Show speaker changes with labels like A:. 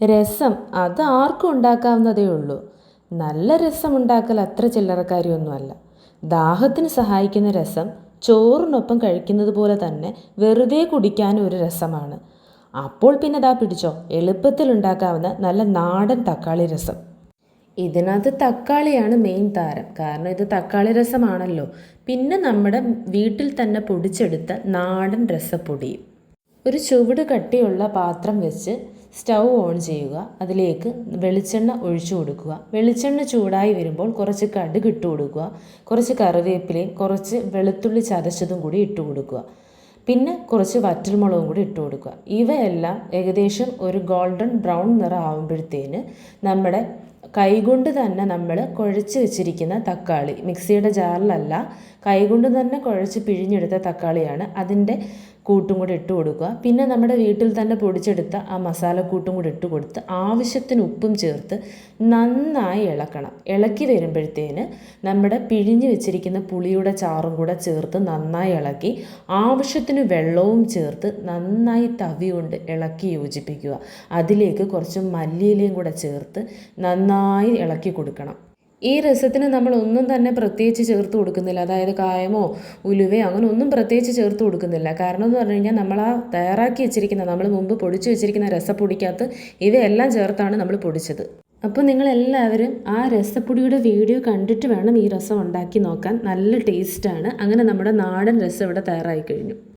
A: രസം അത് ആർക്കും ഉണ്ടാക്കാവുന്നതേ ഉള്ളൂ. നല്ല രസം ഉണ്ടാക്കൽ അത്ര ചില്ലറക്കാരിയൊന്നുമല്ല. ദാഹത്തിന് സഹായിക്കുന്ന രസം ചോറിനൊപ്പം കഴിക്കുന്നത് പോലെ തന്നെ വെറുതെ കുടിക്കാനും ഒരു രസമാണ്. അപ്പോൾ പിന്നെ ദാ പിടിച്ചോ, എളുപ്പത്തിൽ ഉണ്ടാക്കാവുന്ന നല്ല നാടൻ തക്കാളി രസം. ഇതിനകത്ത് തക്കാളിയാണ് മെയിൻ താരം. കാരണം ഇത് തക്കാളി രസമാണല്ലോ. പിന്നെ നമ്മുടെ വീട്ടിൽ തന്നെ പൊടിച്ചെടുത്ത നാടൻ രസപ്പൊടിയും. ഒരു ചുവട് കട്ടിയുള്ള പാത്രം വെച്ച് സ്റ്റൗ ഓൺ ചെയ്യുക. അതിലേക്ക് വെളിച്ചെണ്ണ ഒഴിച്ചു കൊടുക്കുക. വെളിച്ചെണ്ണ ചൂടായി വരുമ്പോൾ കുറച്ച് കടുക് ഇട്ട് കൊടുക്കുക. കുറച്ച് കറിവേപ്പിലയും കുറച്ച് വെളുത്തുള്ളി ചതച്ചതും കൂടി ഇട്ട് കൊടുക്കുക. പിന്നെ കുറച്ച് വറ്റൽമുളകും കൂടി ഇട്ട് കൊടുക്കുക. ഇവയെല്ലാം ഏകദേശം ഒരു ഗോൾഡൻ ബ്രൗൺ നിറം ആകുമ്പോഴത്തേന് നമ്മുടെ കൈകൊണ്ട് തന്നെ നമ്മൾ കുഴച്ച് വെച്ചിരിക്കുന്ന തക്കാളി, മിക്സിയുടെ ജാറിലല്ല, കൈകൊണ്ട് തന്നെ കുഴച്ച് പിഴിഞ്ഞെടുത്ത തക്കാളിയാണ്, അതിൻ്റെ കൂട്ടും കൂടി ഇട്ട് കൊടുക്കുക. പിന്നെ നമ്മുടെ വീട്ടിൽ തന്നെ പൊടിച്ചെടുത്ത ആ മസാലക്കൂട്ടും കൂടി ഇട്ട് കൊടുത്ത് ആവശ്യത്തിന് ഉപ്പും ചേർത്ത് നന്നായി ഇളക്കണം. ഇളക്കി വരുമ്പോഴത്തേന് നമ്മുടെ പിഴിഞ്ഞ് വെച്ചിരിക്കുന്ന പുളിയുടെ ചാറും കൂടെ ചേർത്ത് നന്നായി ഇളക്കി ആവശ്യത്തിന് വെള്ളവും ചേർത്ത് നന്നായി തവി കൊണ്ട് ഇളക്കി യോജിപ്പിക്കുക. അതിലേക്ക് കുറച്ച് മല്ലിയിലയും കൂടെ ചേർത്ത് നന്നായി ഇളക്കി കൊടുക്കണം. ഈ രസത്തിന് നമ്മൾ ഒന്നും തന്നെ പ്രത്യേകിച്ച് ചേർത്ത് കൊടുക്കുന്നില്ല. അതായത് കായമോ ഉലുവയോ അങ്ങനെ ഒന്നും പ്രത്യേകിച്ച് ചേർത്ത് കൊടുക്കുന്നില്ല. കാരണം എന്ന് പറഞ്ഞു കഴിഞ്ഞാൽ നമ്മൾ തയ്യാറാക്കി വെച്ചിരിക്കുന്ന, നമ്മൾ മുമ്പ് പൊടിച്ച് വെച്ചിരിക്കുന്ന രസപ്പൊടിക്കകത്ത് ഇവയെല്ലാം ചേർത്താണ് നമ്മൾ പൊടിച്ചത്. അപ്പോൾ നിങ്ങളെല്ലാവരും ആ രസപ്പൊടിയുടെ വീഡിയോ കണ്ടിട്ട് വേണം ഈ രസം ഉണ്ടാക്കി നോക്കാൻ. നല്ല ടേസ്റ്റാണ്. അങ്ങനെ നമ്മുടെ നാടൻ രസം ഇവിടെ തയ്യാറായി കഴിഞ്ഞു.